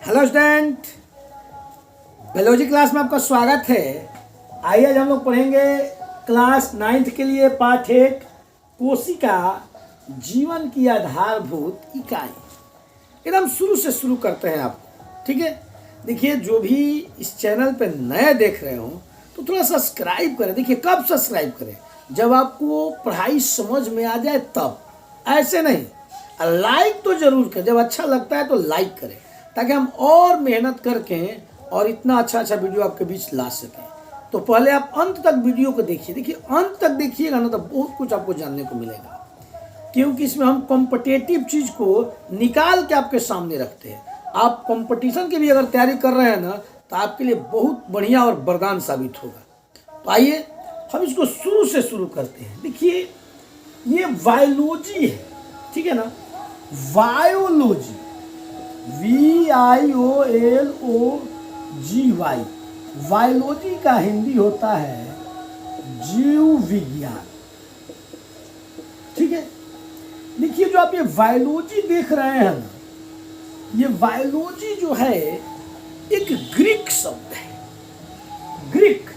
Hello student, biology class में आपका स्वागत है। आइए आज हम लोग पढ़ेंगे क्लास 9th के लिए पाठ 1 कोशिका जीवन की आधारभूत इकाई। एकदम शुरू से शुरू करते हैं आपको, ठीक है। देखिए, जो भी इस चैनल पे नए देख रहे हो तो थोड़ा सब्सक्राइब करें। देखिए, कब सब्सक्राइब करें? जब आपको पढ़ाई समझ में आ जाए तब, ऐसे नहीं। लाइक तो जरूर करें, जब अच्छा लगता है तो लाइक करें, ताकि हम और मेहनत करके और इतना अच्छा अच्छा वीडियो आपके बीच ला सकें। तो पहले आप अंत तक वीडियो को देखिए। देखिए, अंत तक देखिएगा ना तो बहुत कुछ आपको जानने को मिलेगा, क्योंकि इसमें हम कॉम्पिटिटिव चीज़ को निकाल के आपके सामने रखते हैं। आप कंपटीशन की भी अगर तैयारी कर रहे हैं ना तो आपके लिए बहुत बढ़िया और वरदान साबित होगा। तो आइए हम इसको शुरू से शुरू करते हैं। देखिए, ये बायोलॉजी है, ठीक है ना। बायोलॉजी, VIOLOGY, बायोलॉजी का हिंदी होता है जीव विज्ञान, ठीक है। देखिए, जो आप ये बायोलॉजी देख रहे हैं ना, ये बायोलॉजी जो है एक ग्रीक शब्द है। ग्रीक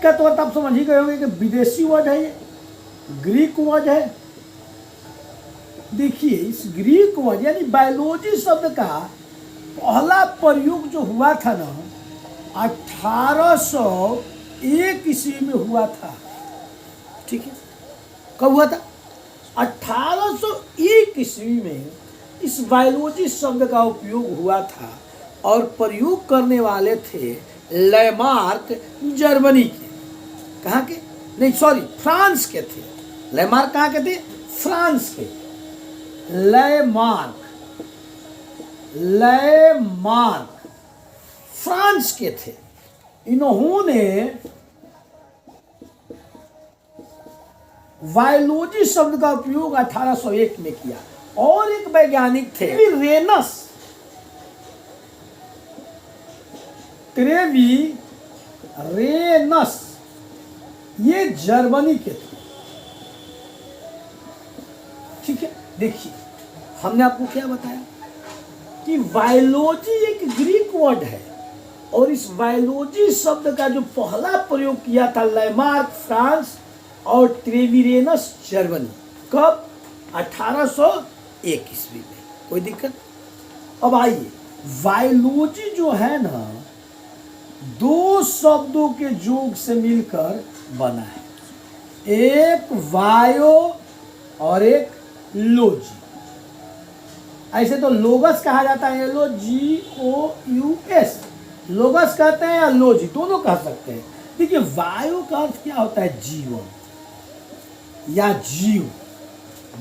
का तो अर्थ आप समझ ही गए होंगे कि विदेशी वर्ड है, ये ग्रीक वर्ड है। देखिए, इस ग्रीक वर्ड यानी बायोलॉजी शब्द का पहला प्रयोग जो हुआ था ना 1801 ईस्वी में हुआ था, ठीक है। कब हुआ था? 1801 ईस्वी में इस बायोलॉजी शब्द का उपयोग हुआ था और प्रयोग करने वाले थे लैमार्क, जर्मनी के। कहाँ के? नहीं, सॉरी, फ्रांस के थे। लैमार्क कहाँ के थे? फ्रांस के। लैमार्क फ्रांस के थे। इन्होंने बायोलॉजी शब्द का उपयोग 1801 में किया। और एक वैज्ञानिक थे ट्रेवीरेनस, ये जर्मनी के थे, ठीक है। देखिए, हमने आपको क्या बताया कि बायोलॉजी एक ग्रीक वर्ड है और इस बायोलॉजी शब्द का जो पहला प्रयोग किया था लैमार्क, फ्रांस, और ट्रेवीरेनस, जर्मनी। कब? 1801 ईस्वी में। कोई दिक्कत? अब आइए, बायोलॉजी जो है ना दो शब्दों के जोड़ से मिलकर बना है, एक बायो और एक लॉजी। ऐसे तो लोगस कहा जाता है, LOGOUS, लोगस कहते हैं या लॉजी, दोनों कह सकते हैं। देखिए, बायो का अर्थ क्या होता है? जीवन या जीव।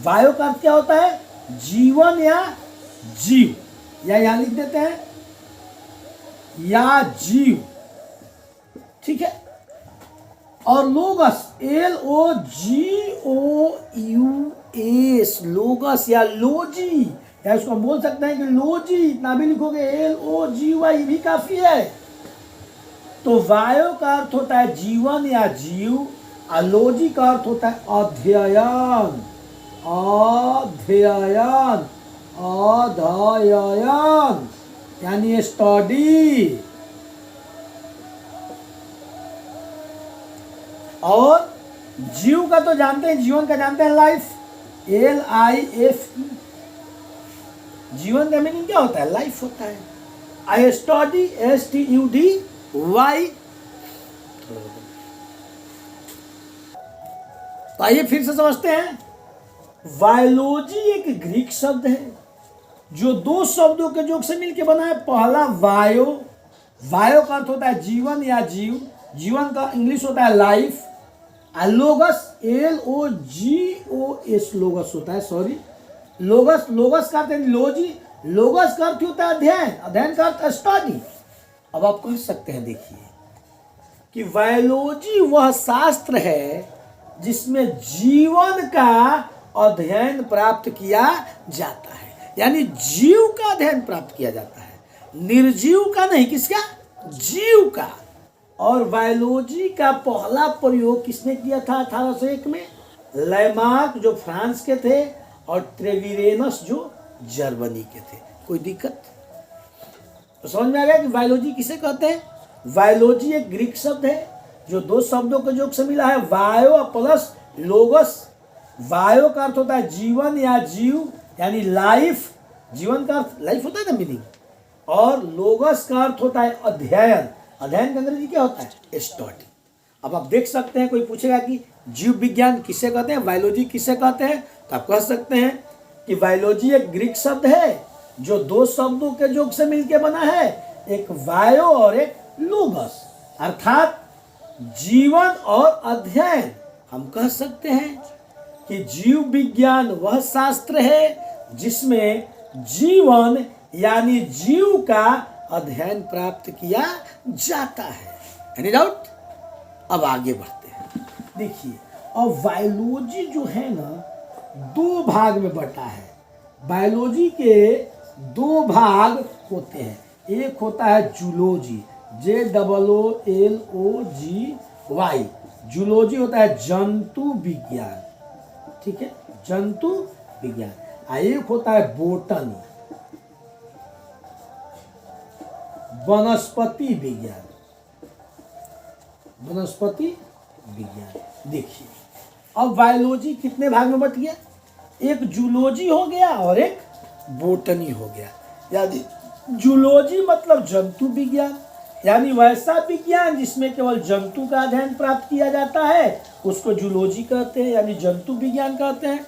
बायो का अर्थ क्या होता है? जीवन या जीव, या यहां लिख देते हैं या जीव, ठीक है। और लोगस, LOGOUS, लोगस या लोजी, या इसको हम बोल सकते हैं कि लोजी। ना भी लिखोगे LOGY भी काफी है। तो बायो का अर्थ होता है जीवन या जीव, और लॉजी का अर्थ होता है अध्ययन, यानी स्टडी। और जीव का तो जानते हैं, जीवन का जानते हैं, लाइफ, LIFE। जीवन का मीनिंग क्या होता है? लाइफ होता है। I study, STUDY। तो आइए फिर से समझते हैं। बायोलॉजी एक ग्रीक शब्द है जो दो शब्दों के जोड़ से मिलकर बना है। पहला बायो, बायो का अर्थ होता है जीवन या जीव, जीवन का इंग्लिश होता है लाइफ। लोगस, LOGOS, लोगस होता है, सॉरी, लोगस का अर्थ है लॉजी, लोगस का अर्थ होता है अध्ययन, अध्ययन का अर्थ स्टडी। अब आप कह सकते हैं, देखिए, कि बायोलॉजी वह शास्त्र है जिसमें जीवन का अध्ययन प्राप्त किया जाता है, यानी जीव का अध्ययन प्राप्त किया जाता है, निर्जीव का नहीं। किसका? जीव का। और बायोलॉजी का पहला प्रयोग किसने किया था 1801 में? लैमार्क, जो फ्रांस के थे, और ट्रेवीरेनस, जो जर्मनी के थे। कोई दिक्कत? तो समझ में आ गया कि बायोलॉजी किसे कहते हैं। बायोलॉजी एक ग्रीक शब्द है जो दो शब्दों के योग से मिला है, बायो प्लस लोगस। बायो का अर्थ होता है जीवन या जीव यानी लाइफ, जीवन का अर्थ लाइफ होता है ना मीनिंग, और लोगस का अर्थ होता है अध्ययन। अध्ययन का अंग्रेजी क्या होता है, स्टडी। अब आप देख सकते हैं कोई पूछेगा कि जीव विज्ञान किसे कहते हैं, बायोलॉजी किसे कहते हैं, तो आप कह सकते हैं कि बायोलॉजी एक ग्रीक शब्द है जो दो शब्दों के योग से मिलकर बना है, एक बायो और एक लोगस, अर्थात जीवन और अध्ययन। हम कह सकते हैं कि जीव विज्ञान वह शास्त्र है जिसमें जीवन यानी जीव का अध्ययन प्राप्त किया जाता है। Any doubt? अब आगे बढ़ते हैं। देखिए, और बायोलॉजी जो है ना दो भाग में बटा है। बायोलॉजी के दो भाग होते हैं, एक होता है जूलॉजी, JOOLOGY, जूलॉजी होता है जंतु विज्ञान, ठीक है, जंतु विज्ञान। एक होता है बोटनी, वनस्पति विज्ञान, वनस्पति विज्ञान। देखिए, अब बायोलॉजी कितने भाग में बट गया, एक जूलॉजी हो गया और एक बोटनी हो गया। यानी जूलॉजी मतलब जंतु विज्ञान, यानी वैसा विज्ञान जिसमें केवल जंतु का अध्ययन प्राप्त किया जाता है उसको जूलॉजी कहते हैं, यानी जंतु विज्ञान कहते हैं।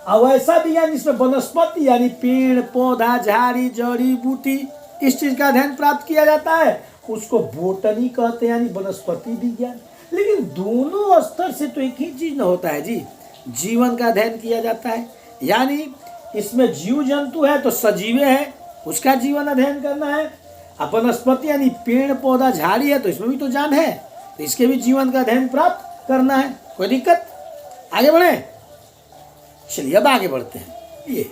और वैसा विज्ञान जिसमें वनस्पति यानी पेड़ पौधा झाड़ी जड़ी बूटी इस चीज का अध्ययन प्राप्त किया जाता है उसको बोटनी कहते हैं, यानी वनस्पति विज्ञान। लेकिन दोनों स्तर से तो एक ही चीज न होता है जी, जीवन का अध्ययन किया जाता है, यानी इसमें जीव जंतु है तो सजीवे है उसका जीवन अध्ययन करना है, अब वनस्पति यानी पेड़ पौधा झाड़ी है तो इसमें भी तो जान है तो इसके भी जीवन का अध्ययन प्राप्त करना है। कोई दिक्कत? आगे बढ़े, चलिए अब आगे बढ़ते हैं। ये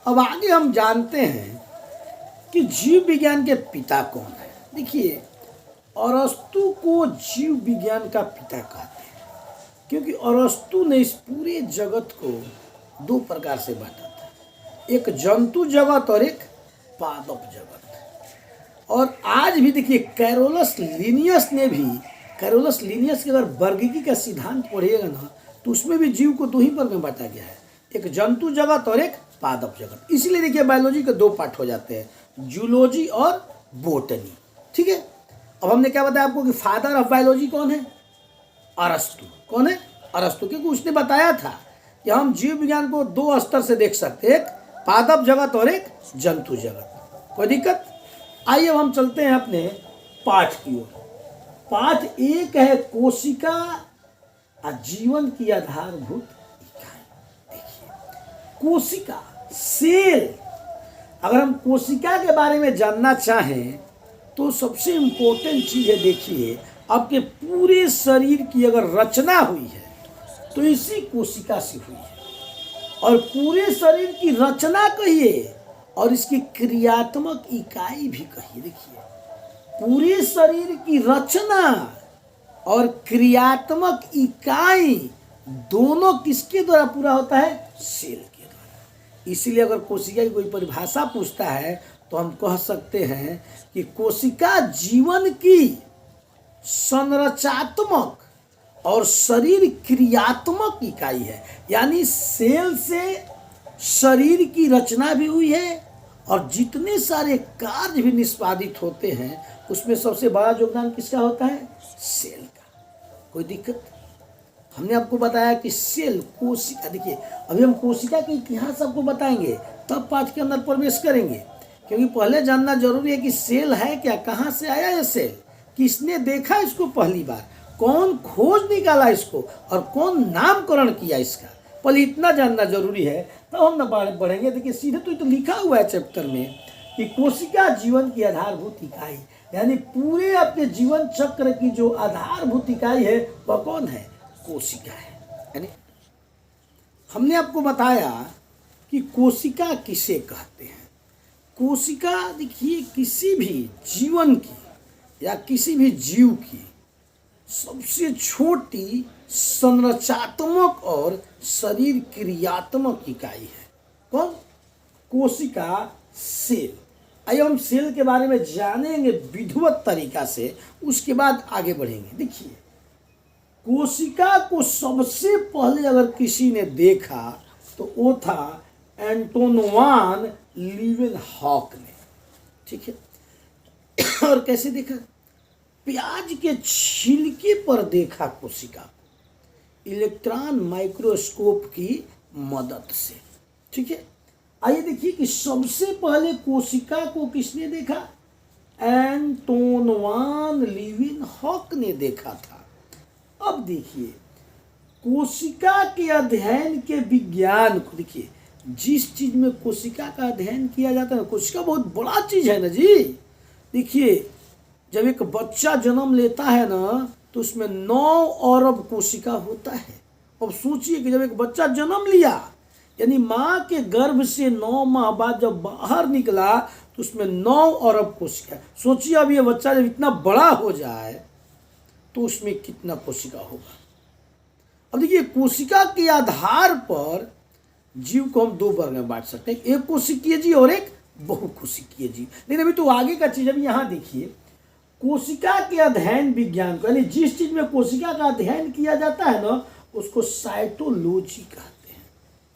अब आगे हम जानते हैं कि जीव विज्ञान के पिता कौन है। देखिए, अरस्तु को जीव विज्ञान का पिता कहते हैं क्योंकि अरस्तु ने इस पूरे जगत को दो प्रकार से बांटा था, एक जंतु जगत और एक पादप जगत। और आज भी देखिए कैरोलस लीनियस ने भी, कैरोलस लीनियस की अगर वर्गीकी का सिद्धांत पढ़िएगा ना तो उसमें भी जीव को दो ही वर्ग में बांटा गया है, एक जंतु जगत और एक पादप जगत। इसीलिए देखिए बायोलॉजी के दो पार्ट हो जाते हैं, जूलॉजी और बोटनी, ठीक है। अब हमने क्या बताया आपको कि फादर ऑफ बायोलॉजी कौन है, अरस्तु। कौन है, अरस्तु, क्योंकि उसने बताया था कि हम जीव विज्ञान को दो स्तर से देख सकते हैं, एक पादप जगत और एक जंतु जगत। कोई दिक्कत? आइए अब हम चलते हैं अपने पाठ की ओर। पाठ एक है कोशिका जीवन की आधारभूत इकाई। देखिए, कोशिका, सेल, अगर हम कोशिका के बारे में जानना चाहें तो सबसे इम्पोर्टेंट चीज़ है, देखिए आपके पूरे शरीर की अगर रचना हुई है तो इसी कोशिका से हुई है, और पूरे शरीर की रचना कहिए और इसकी क्रियात्मक इकाई भी कहिए। देखिए, पूरे शरीर की रचना और क्रियात्मक इकाई दोनों किसके द्वारा पूरा होता है, सेल के द्वारा। इसलिए अगर कोशिका की कोई परिभाषा पूछता है तो हम कह सकते हैं कि कोशिका जीवन की संरचनात्मक और शरीर क्रियात्मक इकाई है, यानी सेल से शरीर की रचना भी हुई है और जितने सारे कार्य भी निष्पादित होते हैं उसमें सबसे बड़ा योगदान किसका होता है, सेल का। कोई दिक्कत? हमने आपको बताया कि सेल, कोशिका, देखिए अभी हम कोशिका के इतिहास आपको बताएंगे तब पाठ के अंदर प्रवेश करेंगे, क्योंकि पहले जानना जरूरी है कि सेल है क्या, कहाँ से आया ये सेल, किसने देखा इसको पहली बार, कौन खोज निकाला इसको और कौन नामकरण किया इसका, पहले इतना जानना जरूरी है तो हम न बढ़ेंगे। देखिए सीधे तो लिखा हुआ है चैप्टर में कि कोशिका जीवन की आधारभूत इकाई, यानी पूरे अपने जीवन चक्र की जो आधारभूत इकाई है वह कौन है, कोशिका है। यानी हमने आपको बताया कि कोशिका किसे कहते हैं। कोशिका देखिए किसी भी जीवन की या किसी भी जीव की सबसे छोटी संरचनात्मक और शरीर क्रियात्मक इकाई है। कौन? कोशिका, सेल। आइए हम सेल के बारे में जानेंगे विधिवत तरीका से, उसके बाद आगे बढ़ेंगे। देखिए, कोशिका को सबसे पहले अगर किसी ने देखा तो वो था एंटोन लीवेनहॉक ने। ठीक है, और कैसे देखा? प्याज के छिलके पर देखा कोशिका को इलेक्ट्रॉन माइक्रोस्कोप की मदद से। ठीक है, आइए देखिए कि सबसे पहले कोशिका को किसने देखा? एंटोन लीवेनहॉक ने देखा था। अब देखिए, कोशिका के अध्ययन के विज्ञान को देखिए, जिस चीज में कोशिका का अध्ययन किया जाता है, कोशिका बहुत बड़ा चीज है ना जी। देखिए, जब एक बच्चा जन्म लेता है ना तो उसमें 9 अरब कोशिका होता है। अब सोचिए कि जब एक बच्चा जन्म लिया, यानी माँ के गर्भ से 9 माह बाद जब बाहर निकला तो उसमें 9 अरब कोशिका। सोचिए अब ये बच्चा जब इतना बड़ा हो जाए तो उसमें कितना कोशिका होगा। अब देखिए, कोशिका के आधार पर जीव को हम 2 वर्ग में बांट सकते हैं, एक कोशिकीय जीव और एक बहुकोशिकीय जीव। लेकिन अभी तो आगे का चीज, अभी यहाँ देखिए, कोशिका के अध्ययन विज्ञान को, यानी जिस चीज में कोशिका का अध्ययन किया जाता है ना, उसको साइटोलॉजी कहते हैं,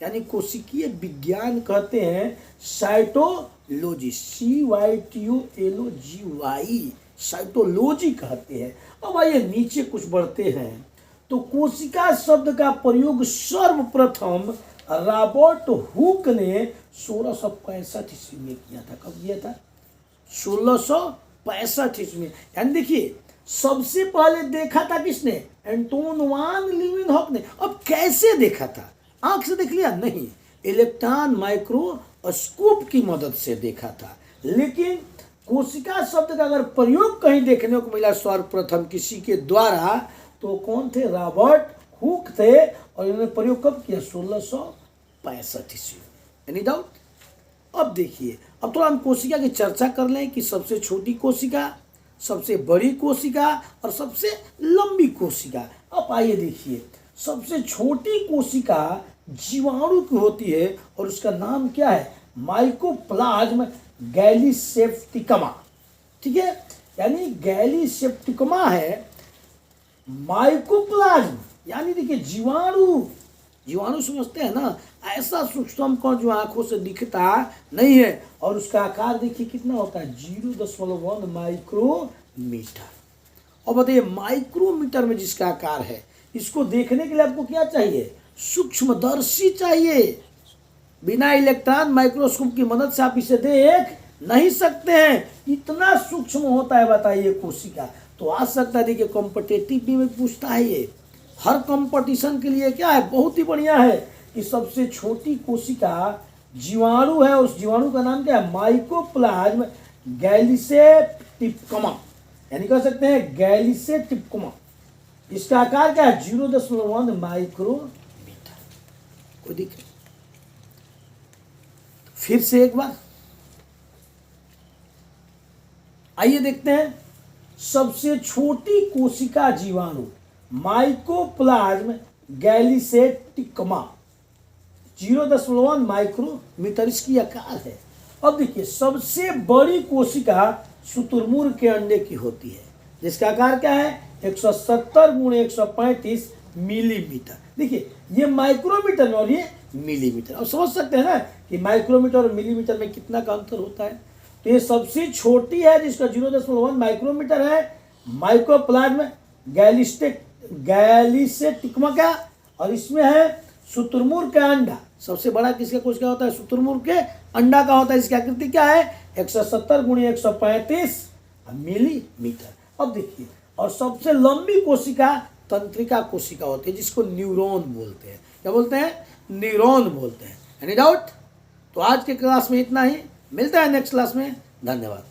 यानी कोशिकीय विज्ञान कहते हैं साइटोलॉजी, CYTOLOGY, साइटोलॉजी कहते हैं। अब आइए नीचे कुछ बढ़ते हैं। तो कोशिका शब्द का प्रयोग सर्वप्रथम रॉबर्ट हुक ने 1665 ईस्वी में किया था। कब किया था? 1665 ईस्वी में। यानी देखिए, सबसे पहले देखा था किसने? एंटोन लीवेनहॉक ने। अब कैसे देखा था? आंख से देख लिया? नहीं, इलेक्ट्रॉन माइक्रोस्कोप की मदद से देखा था। लेकिन कोशिका शब्द का अगर प्रयोग कहीं देखने को मिला सर्वप्रथम किसी के द्वारा, तो कौन थे? रॉबर्ट हुक थे। और इन्होंने प्रयोग कब किया? 1665 ईस्वी। Any doubt? अब देखिए, अब थोड़ा हम कोशिका की चर्चा कर लें कि सबसे छोटी कोशिका, सबसे बड़ी कोशिका और सबसे लंबी कोशिका। अब आइए देखिए, सबसे छोटी कोशिका जीवाणु की होती है और उसका नाम क्या है? माइकोप्लाज्म गैलीसेप्टिकमा। ठीक है, यानी गैलीसेप्टिकमा है माइकोप्लाज्म, यानी देखिए जीवाणु। जीवाणु समझते हैं ना, ऐसा सूक्ष्म कण जो आंखों से दिखता नहीं है, और उसका आकार देखिए कितना होता है? 0.1 माइक्रोमीटर। और बताइए, माइक्रोमीटर में जिसका आकार है, इसको देखने के लिए आपको क्या चाहिए? सूक्ष्मदर्शी चाहिए। बिना इलेक्ट्रॉन माइक्रोस्कोप की मदद से आप इसे देख नहीं सकते हैं, इतना सूक्ष्म होता है। बताइए कोशिका। तो आ सकता है, देखिए कॉम्पिटेटिव भी में पूछता है ये, हर कंपटीशन के लिए क्या है, बहुत ही बढ़िया है कि सबसे छोटी कोशिका जीवाणु है। उस जीवाणु का नाम क्या है? माइकोप्लाज्म गैलीसेप्टिकमा, यानी कह सकते हैं गैलीसेप्टिकमा। इसका आकार क्या है? 0.1 माइक्रोमीटर। कोई दिक्कत? फिर से एक बार आइए देखते हैं। सबसे छोटी कोशिका जीवाणु माइकोप्लाज्म गैलीसेप्टिकमा, 0.1 माइक्रोमीटर इसकी आकार है। अब देखिए, सबसे बड़ी कोशिका शुतुरमुर्ग के अंडे की होती है, जिसका आकार क्या है? 170 × 135 मिलीमीटर। देखिए, ये माइक्रोमीटर में और ये मिलीमीटर। अब समझ सकते हैं ना कि माइक्रोमीटर और मिलीमीटर में कितना का अंतर होता है। तो ये सबसे छोटी है जिसका 0.1 माइक्रोमीटर है, माइकोप्लाज्म गैलीसेप्टिकमा का। और इसमें है शुतुरमुर्ग का अंडा। सबसे बड़ा किसका कोशिका होता है? शुतुरमुर्ग के अंडा का होता है। इसकी आकृति क्या है? 170 × 135 मिलीमीटर। अब देखिए, और सबसे लंबी कोशिका तंत्रिका कोशिका होती है, जिसको न्यूरॉन बोलते हैं। क्या बोलते हैं? न्यूरॉन बोलते हैं। Any doubt? तो आज के क्लास में इतना ही, मिलता है नेक्स्ट क्लास में। धन्यवाद।